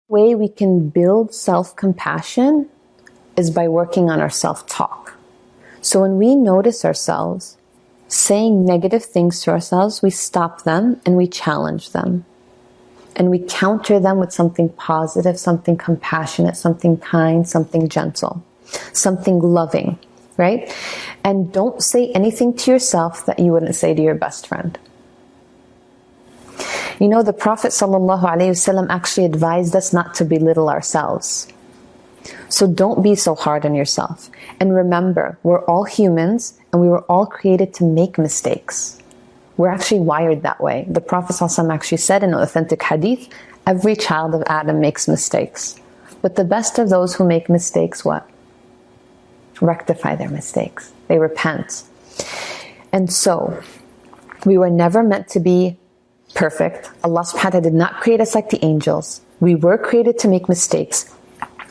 way we can build self-compassion is by working on our self-talk. So when we notice ourselves saying negative things to ourselves, we stop them and we challenge them. And we counter them with something positive, something compassionate, something kind, something gentle, something loving, right? And don't say anything to yourself that you wouldn't say to your best friend. You know, the Prophet ﷺ actually advised us not to belittle ourselves. So don't be so hard on yourself. And remember, we're all humans and we were all created to make mistakes. We're actually wired that way. The Prophet ﷺ actually said in an authentic hadith, every child of Adam makes mistakes. But the best of those who make mistakes, what? Rectify their mistakes. They repent. And so, we were never meant to be perfect. Allah subhanahu wa ta'ala did not create us like the angels. We were created to make mistakes.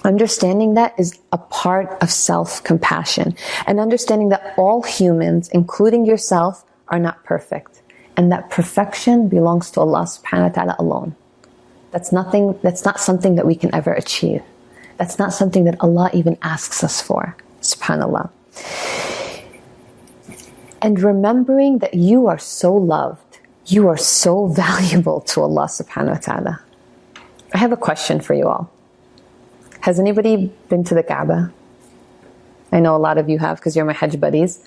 Understanding that is a part of self-compassion. And understanding that all humans, including yourself, are not perfect. And that perfection belongs to Allah subhanahu wa ta'ala alone. That's not something that we can ever achieve. That's not something that Allah even asks us for. SubhanAllah. And remembering that you are so loved, you are so valuable to Allah subhanahu wa ta'ala. I have a question for you all. Has anybody been to the Kaaba? I know a lot of you have because you're my Hajj buddies.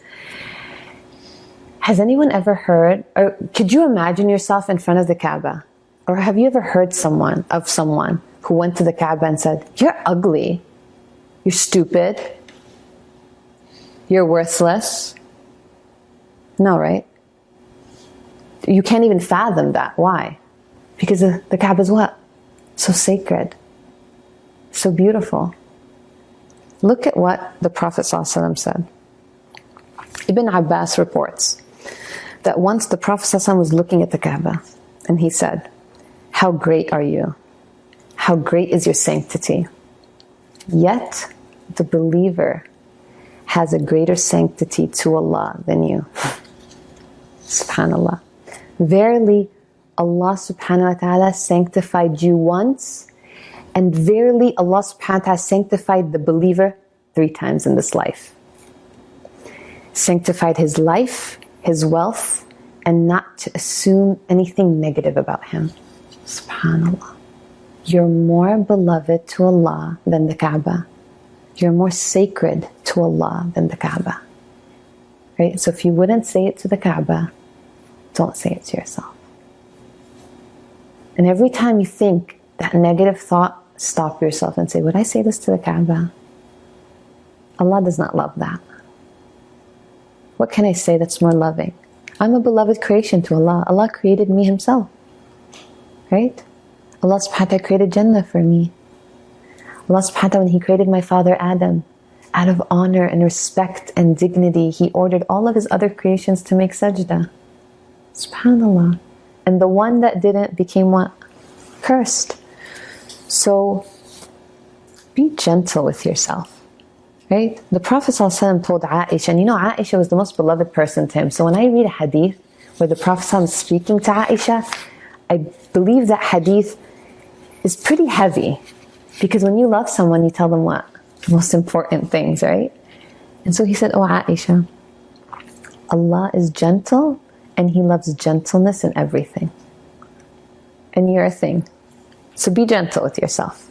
Has anyone ever heard, or could you imagine yourself in front of the Kaaba? Or have you ever heard of someone who went to the Kaaba and said, "You're ugly, you're stupid, you're worthless"? No, right? You can't even fathom that. Why? Because the Kaaba is what? So sacred, so beautiful. Look at what the Prophet ﷺ said. Ibn Abbas reports that once the Prophet ﷺ was looking at the Kaaba and he said, "How great are you? How great is your sanctity? Yet the believer has a greater sanctity to Allah than you." SubhanAllah. Verily, Allah subhanahu wa ta'ala sanctified you once, and verily Allah subhanahu wa ta'ala sanctified the believer 3 times in this life. Sanctified his life, his wealth, and not to assume anything negative about him. SubhanAllah. You're more beloved to Allah than the Kaaba. You're more sacred to Allah than the Kaaba. Right? So if you wouldn't say it to the Kaaba, don't say it to yourself. And every time you think that negative thought, stop yourself and say, would I say this to the Kaaba? Allah does not love that. What can I say that's more loving? I'm a beloved creation to Allah. Allah created me Himself. Right? Allah subhanahu wa ta'ala created Jannah for me. Allah subhanahu wa ta'ala, when He created my father Adam, out of honor and respect and dignity, He ordered all of His other creations to make sajda. SubhanAllah. And the one that didn't became what? Cursed. So, be gentle with yourself. Right? The Prophet ﷺ told Aisha, and you know Aisha was the most beloved person to him. So when I read a hadith where the Prophet ﷺ is speaking to Aisha, I believe that hadith is pretty heavy. Because when you love someone, you tell them what? The most important things, right? And so he said, "Oh Aisha, Allah is gentle and He loves gentleness in everything. And you're a thing. So be gentle with yourself."